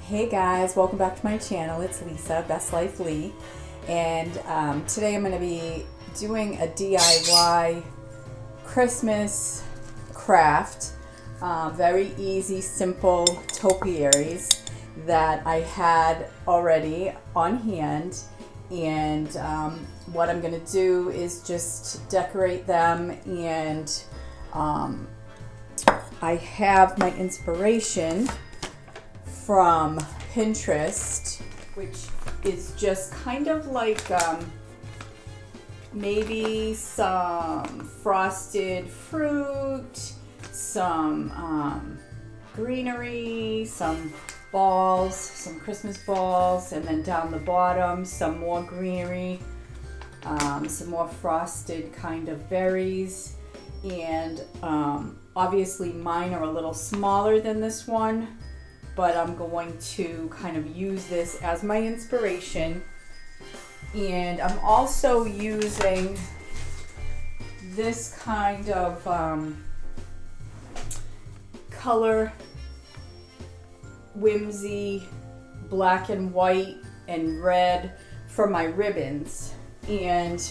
Hey guys, welcome back to my channel. It's Lisa, Best Life Lee, and today I'm going to be doing a DIY Christmas craft. Very easy, simple topiaries that I had already on hand, and what I'm going to do is just decorate them, and I have my inspiration from Pinterest, which is just kind of like maybe some frosted fruit, some greenery, some balls, some Christmas balls, and then down the bottom some more greenery, some more frosted kind of berries, and obviously mine are a little smaller than this one, but I'm going to kind of use this as my inspiration. And I'm also using this kind of color whimsy, black and white and red for my ribbons. And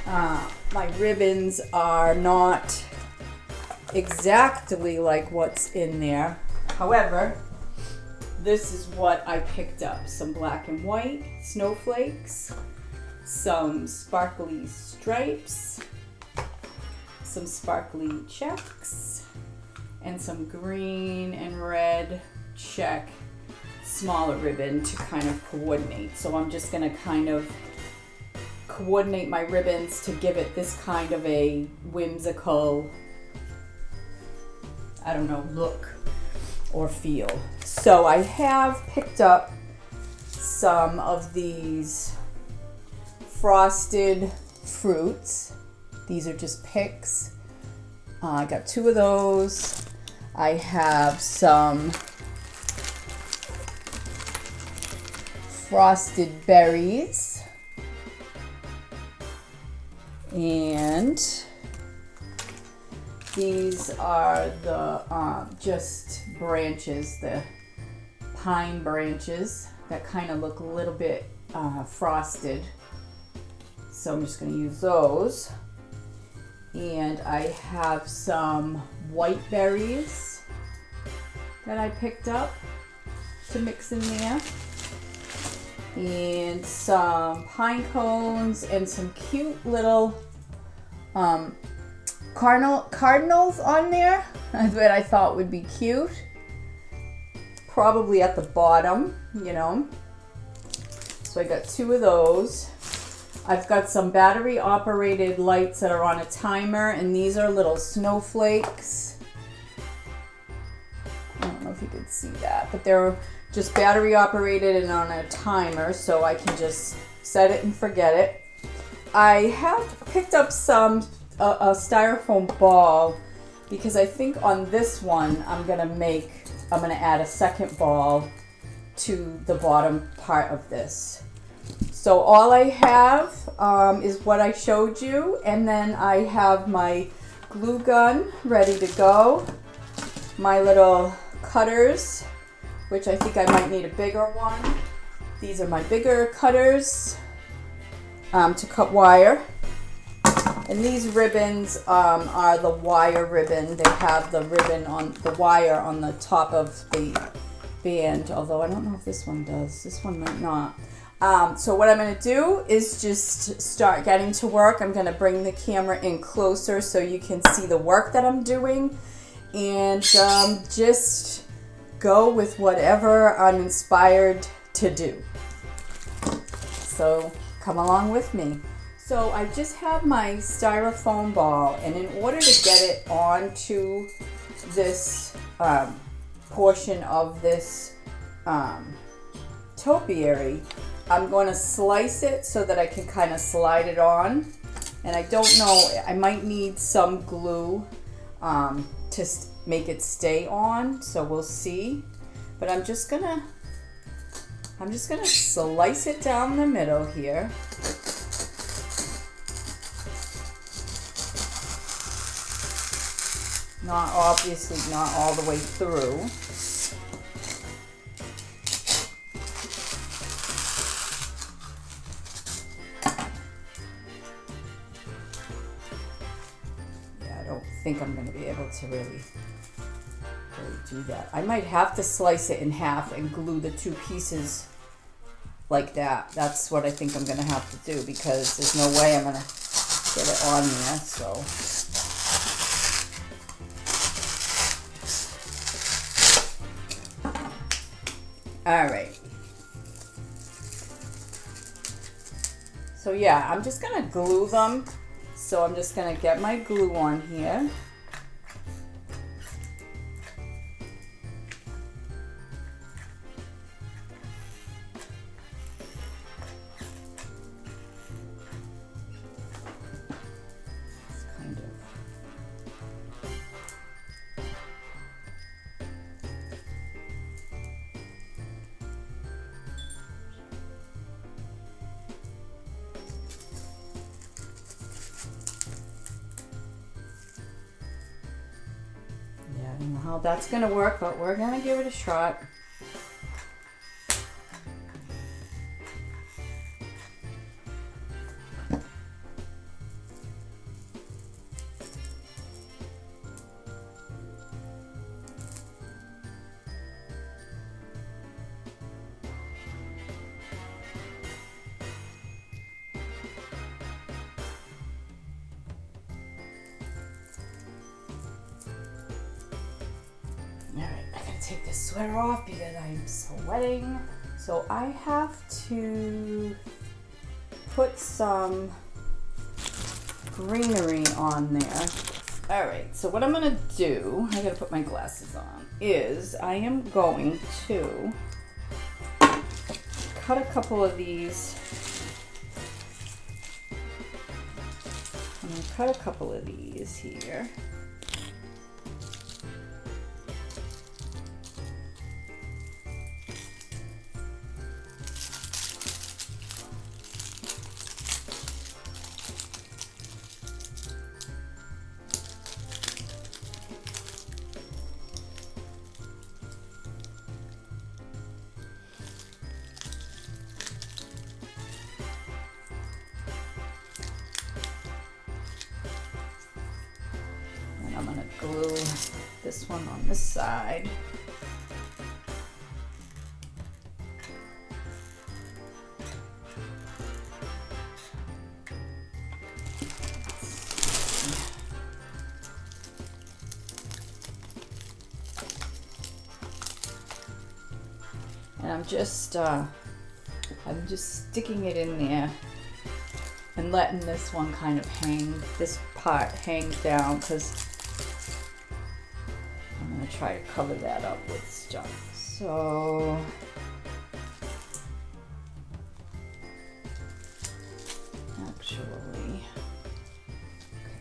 my ribbons are not exactly like what's in there. However, this is what I picked up. Some black and white snowflakes, some sparkly stripes, some sparkly checks, and some green and red check smaller ribbon to kind of coordinate. So I'm just going to kind of coordinate my ribbons to give it this kind of a whimsical, I don't know, look or feel. So I have picked up some of these frosted fruits. These are just picks. I got 2 of those. I have some frosted berries, and these are the just branches, the pine branches that kind of look a little bit frosted. So I'm just going to use those. And I have some white berries that I picked up to mix in there. And some pine cones and some cute little cardinals on there that I thought would be cute. Probably at the bottom, you know. So I got 2 of those. I've got some battery operated lights that are on a timer, and these are little snowflakes. I don't know if you could see that, but they're just battery operated and on a timer, so I can just set it and forget it. I have picked up some a styrofoam ball, because I think on this one I'm gonna add a second ball to the bottom part of this. So all I have is what I showed you, and then I have my glue gun ready to go, my little cutters, which I think I might need a bigger one. These are my bigger cutters to cut wire. And these ribbons are the wire ribbon. They have the ribbon on the wire on the top of the band, although I don't know if this one does. This one might not. So what I'm going to do is just start getting to work. I'm going to bring the camera in closer so you can see the work that I'm doing, and just go with whatever I'm inspired to do. So come along with me. So I just have my styrofoam ball, and in order to get it onto this portion of this topiary, I'm going to slice it so that I can kind of slide it on. And I don't know, I might need some glue to make it stay on, so we'll see. But I'm just gonna slice it down the middle here. Obviously not all the way through. don't think I'm going to be able to really do that. I might have to slice it in half and glue the two pieces like that. That's what I think I'm going to have to do, because there's no way I'm going to get it on there. So all right. So yeah, I'm just going to glue them. So I'm just going to get my glue on here. I don't know how that's going to work, but we're going to give it a shot. Take this sweater off because I'm sweating. So I have to put some greenery on there. All right, so what I'm gonna do, I gotta put my glasses on, is I am going to cut a couple of these. I'm gonna cut a couple of these here. I'm going to glue this one on this side. And I'm just sticking it in there and letting this one kind of hang, this part hang down, because I'm going to try to cover that up with stuff. So actually,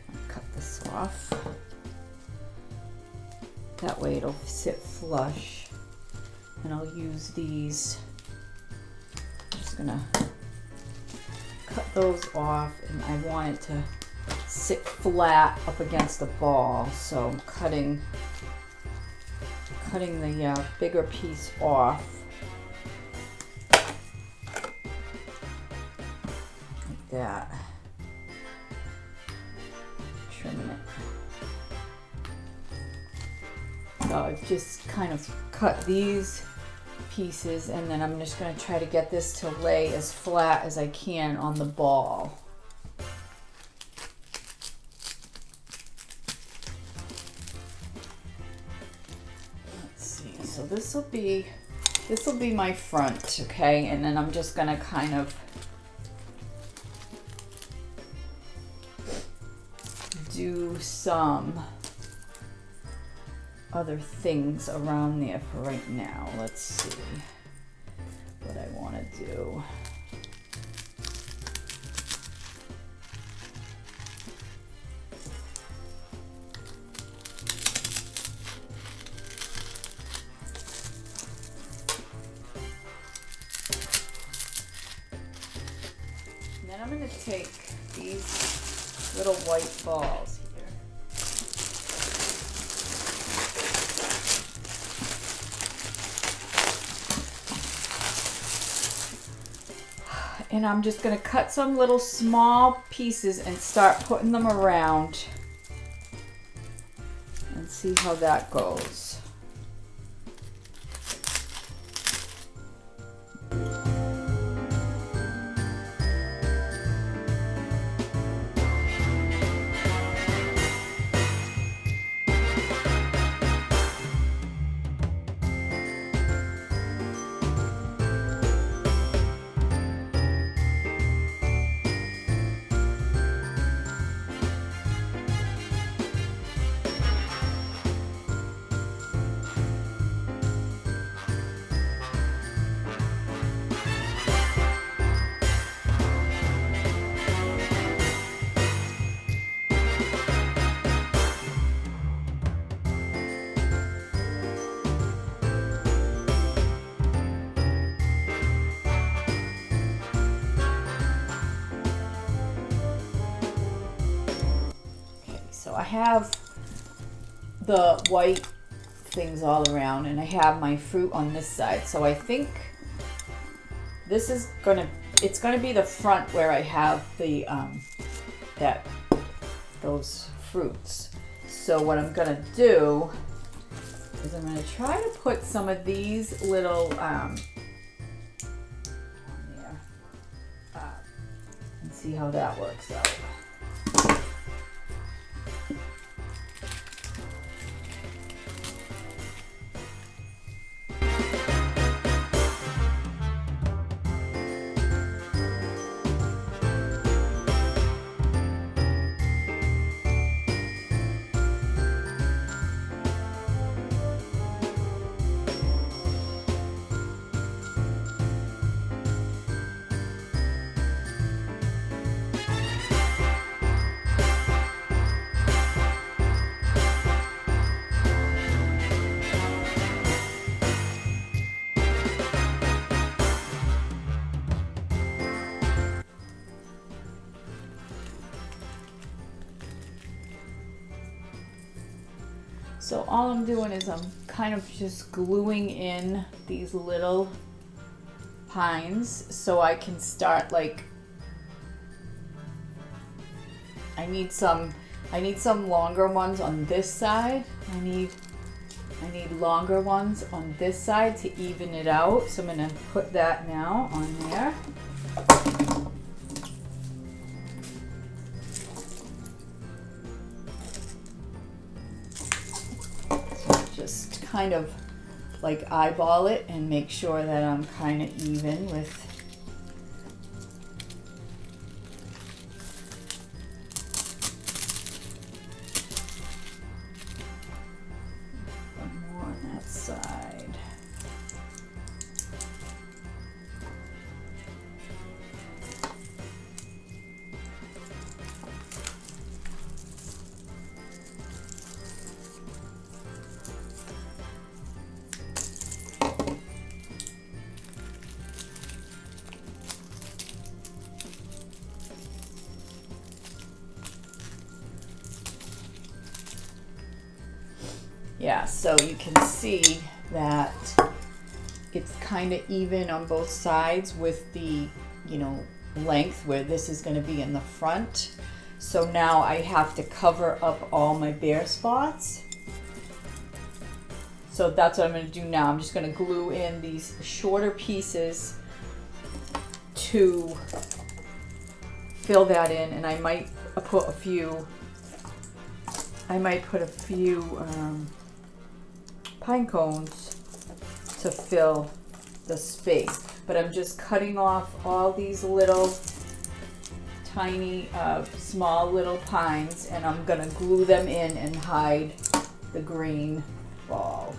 I'll cut this off. That way it'll sit flush. And I'll use these. I'm just going to cut those off, and I want it to sit flat up against the ball. So I'm cutting the bigger piece off like that, trimming it. So I've just kind of cut these pieces, and then I'm just going to try to get this to lay as flat as I can on the ball. So this will be my front, okay? And then I'm just gonna kind of do some other things around there for right now. Let's see what I want to do. I'm going to take these little white balls here. And I'm just going to cut some little small pieces and start putting them around see how that goes. So I have the white things all around, and I have my fruit on this side. So I think this is it's gonna be the front where I have the those fruits. So what I'm gonna do is I'm gonna try to put some of these little on there and see how that works out. So all I'm doing is I'm kind of just gluing in these little pines so I can start, like, I need some longer ones on this side. I need longer ones on this side to even it out. So I'm gonna put that now on there. Just kind of like eyeball it and make sure that I'm kind of even with one more on that side. Yeah, so you can see that it's kind of even on both sides with the, length where this is going to be in the front. So now I have to cover up all my bare spots. So that's what I'm going to do now. I'm just going to glue in these shorter pieces to fill that in, and I might put a few pine cones to fill the space, but I'm just cutting off all these little tiny small little pines, and I'm gonna glue them in and hide the green ball.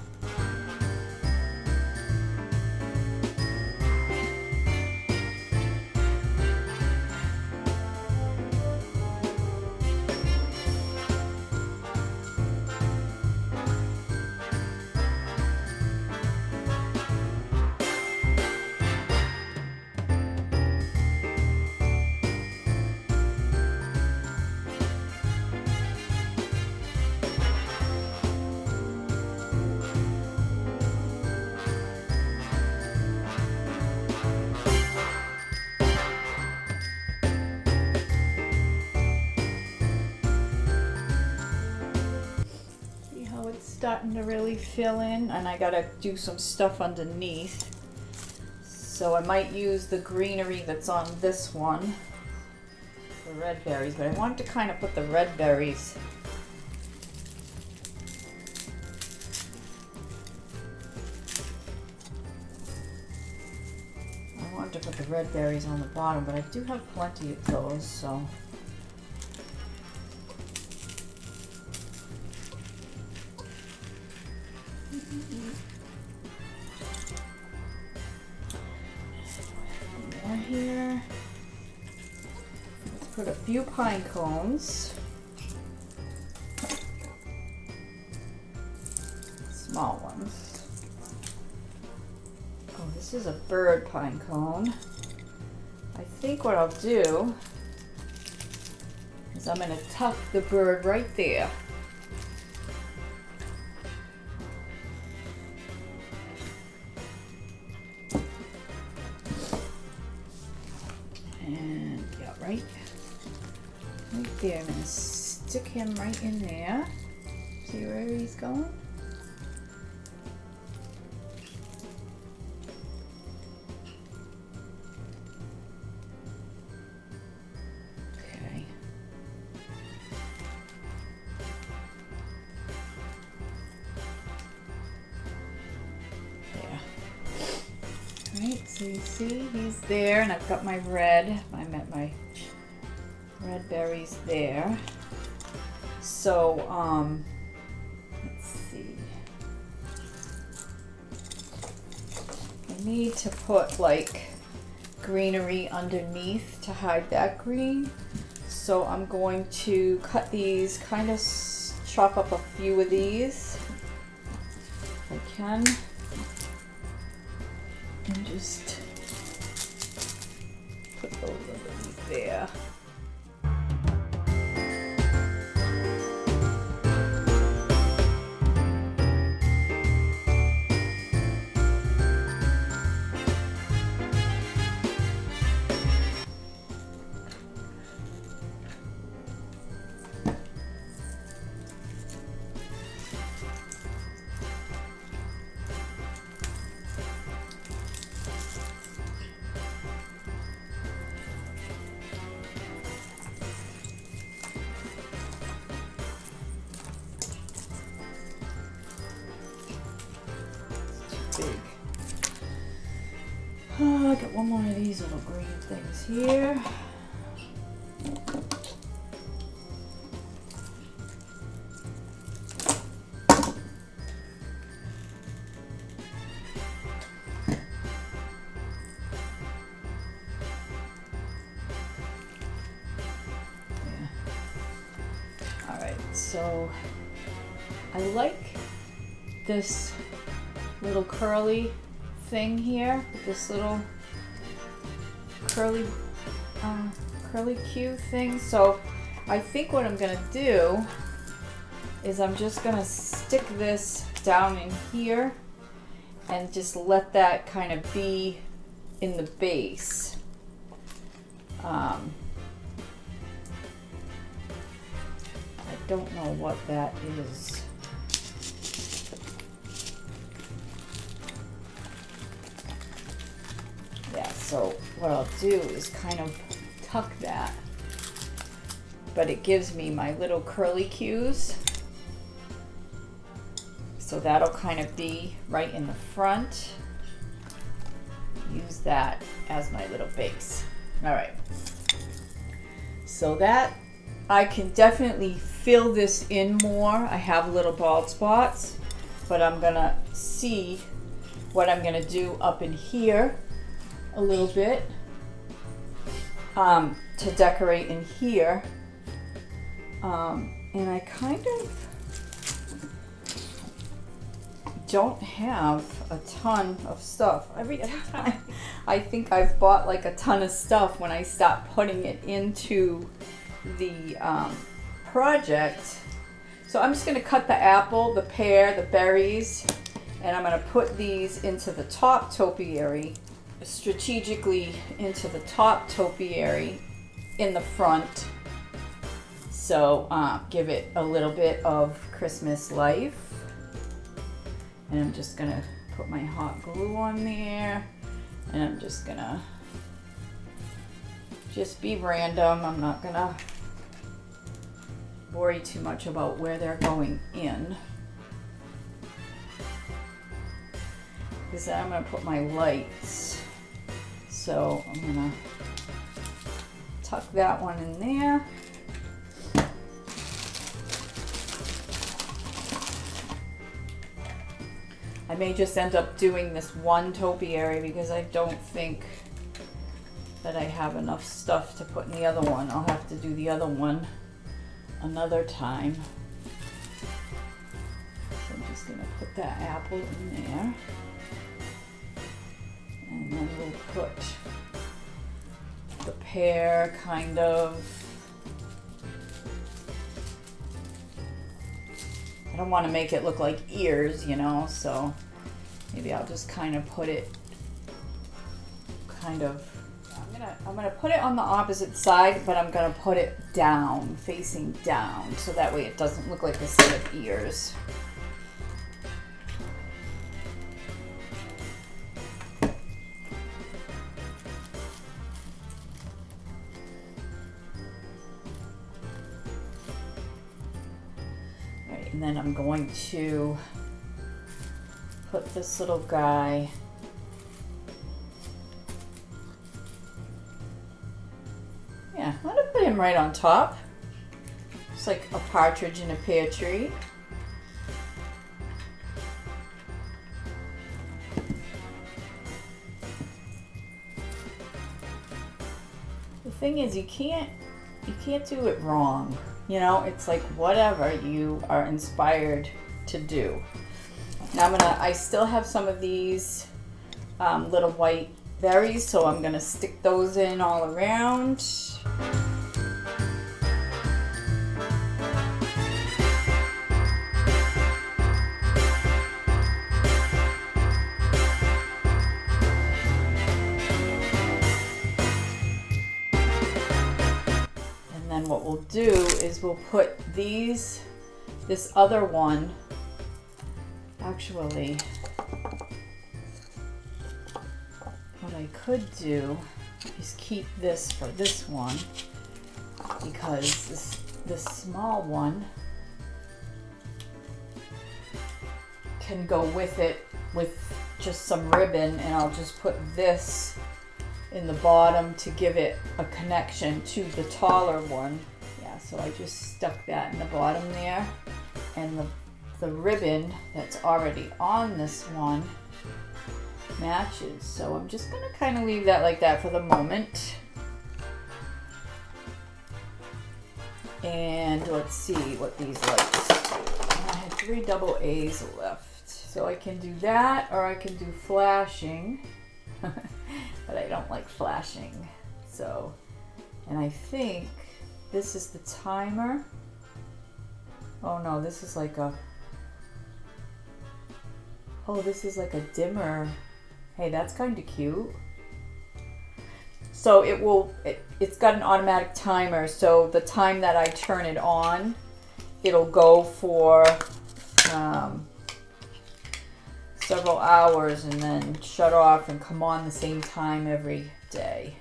starting to really fill in, and I gotta do some stuff underneath. So I might use the greenery that's on this one for red berries, but I wanted to kind of put the red berries on the bottom, but I do have plenty of those, so. More here. Let's put a few pine cones. Small ones. Oh, this is a bird pine cone. I think what I'll do is I'm going to tuck the bird right there. And yeah, right there. I'm going to stick him right in there. See where he's going? So you see he's there, and I've got my red, my red berries there. So let's see. I need to put like greenery underneath to hide that green. So I'm going to cut these, kind of chop up a few of these if I can. And just put those underneath there. I got one more of these little green things here. Alright, so I like this little curly thing here, this little curly Q thing. So I think what I'm gonna do is I'm just gonna stick this down in here and just let that kind of be in the base. I don't know what that is. So what I'll do is kind of tuck that, but it gives me my little curly cues. So that'll kind of be right in the front. Use that as my little base. All right. So that, I can definitely fill this in more. I have little bald spots, but I'm gonna see what I'm gonna do up in here a little bit to decorate in here, and I kind of don't have a ton of stuff. Every time I think I've bought like a ton of stuff when I start putting it into the project. So I'm just going to cut the apple, the pear, the berries, and I'm going to put these into the top topiary, strategically into the top topiary in the front. So give it a little bit of Christmas life. And I'm just gonna put my hot glue on there, and I'm just gonna just be random. I'm not gonna worry too much about where they're going in. Because then I'm gonna put my lights. So I'm gonna tuck that one in there. I may just end up doing this one topiary because I don't think that I have enough stuff to put in the other one. I'll have to do the other one another time. So I'm just gonna put that apple in there. And then we'll put the pear kind of. I don't want to make it look like ears, you know, so maybe I'll just kind of put it I'm gonna put it on the opposite side, but I'm gonna put it down, facing down, so that way it doesn't look like a set of ears. Alright, and then I'm going to put this little guy I'm gonna put him right on top. It's like a partridge in a pear tree. The thing is, you can't do it wrong. You know, it's like whatever you are inspired to do. Now I still have some of these little white berries, so I'm gonna stick those in all around. And then what we'll do is we'll put this other one, actually, what I could do is keep this for this one, because this small one can go with it with just some ribbon, and I'll just put this in the bottom to give it a connection to the taller one. Yeah, so I just stuck that in the bottom there, and the ribbon that's already on this one matches. So I'm just gonna kind of leave that like that for the moment. And let's see what these lights do. I had 3 double A's left. So I can do that, or I can do flashing. But I don't like flashing. So, and I think this is the timer. Oh no, this is like a, oh, this is like a dimmer. Hey, that's kind of cute. So it's got an automatic timer, so the time that I turn it on, it'll go for several hours and then shut off and come on the same time every day.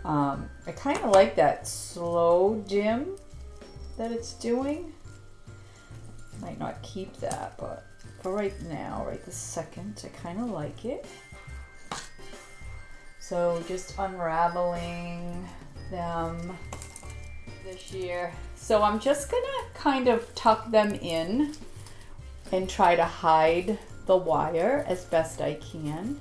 I kind of like that slow dim that it's doing. Might not keep that, but for right now, right this second, I kind of like it. So just unraveling them this year. So I'm just gonna kind of tuck them in and try to hide the wire as best I can.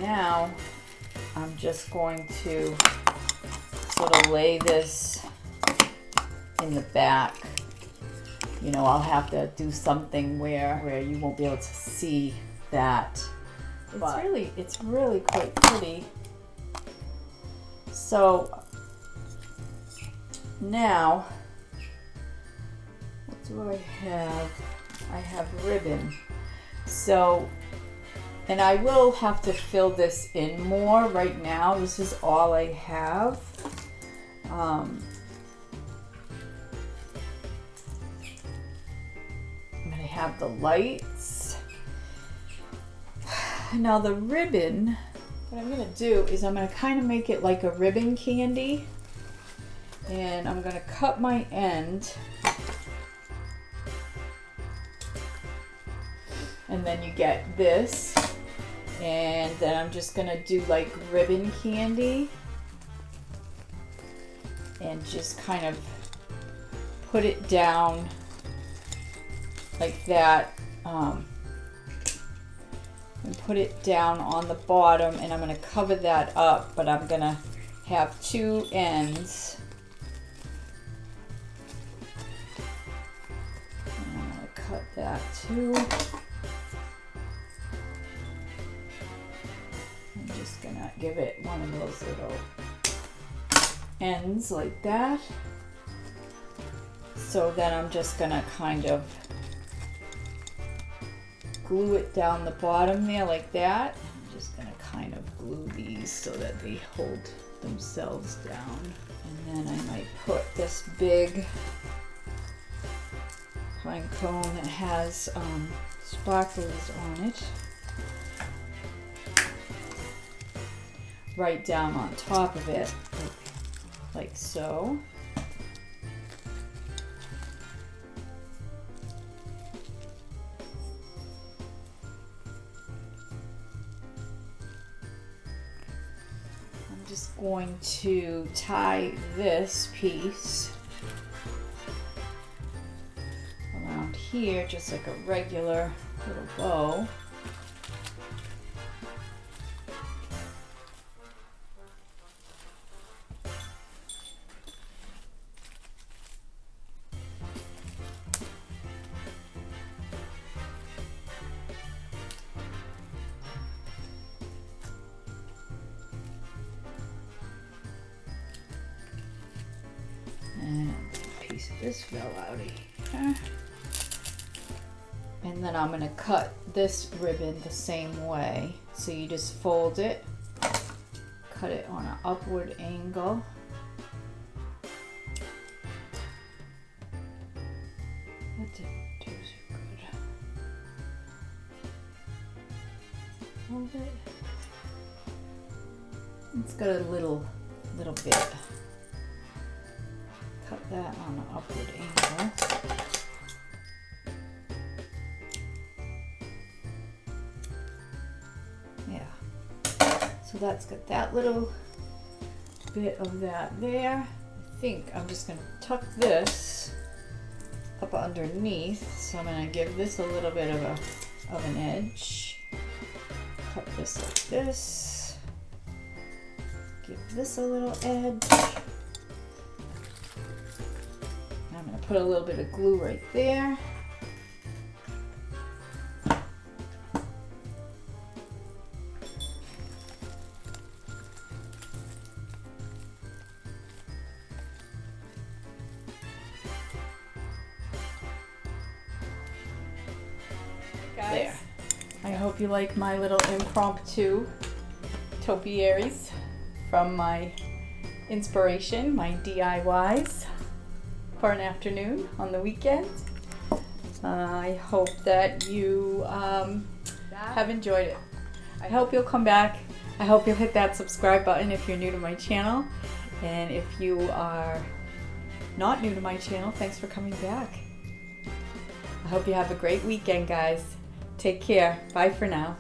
Now I'm just going to sort of lay this in the back you know, I'll have to do something where you won't be able to see that. It's really quite pretty. So now, what do I have? I have ribbon. So, and I will have to fill this in more. Right now, this is all I have. I'm gonna have the lights. Now the ribbon, what I'm gonna do is I'm gonna kind of make it like a ribbon candy, and I'm gonna cut my end, and then you get this, and then I'm just gonna do like ribbon candy and just kind of put it down like that, and put it down on the bottom, and I'm going to cover that up, but I'm going to have two ends. And I'm going to cut that too. I'm just going to give it one of those little ends like that. So then I'm just going to kind of glue it down the bottom there like that. I'm just going to kind of glue these so that they hold themselves down. And then I might put this big pine cone that has sparkles on it right down on top of it, like so. Just going to tie this piece around here just like a regular little bow. And a piece of this fell out of here. And then I'm going to cut this ribbon the same way. So you just fold it, cut it on an upward angle. That didn't do so good. Hold it. It's got a little bit. Cut that on an upward angle. Yeah. So that's got that little bit of that there. I think I'm just going to tuck this up underneath. So I'm going to give this a little bit of an edge. Cut this like this. Give this a little edge. I'm going to put a little bit of glue right there. There. I hope you like my little impromptu topiaries from my inspiration, my DIYs for an afternoon on the weekend. I hope that you have enjoyed it. I hope you'll come back. I hope you'll hit that subscribe button if you're new to my channel. And if you are not new to my channel, thanks for coming back. I hope you have a great weekend, guys. Take care. Bye for now.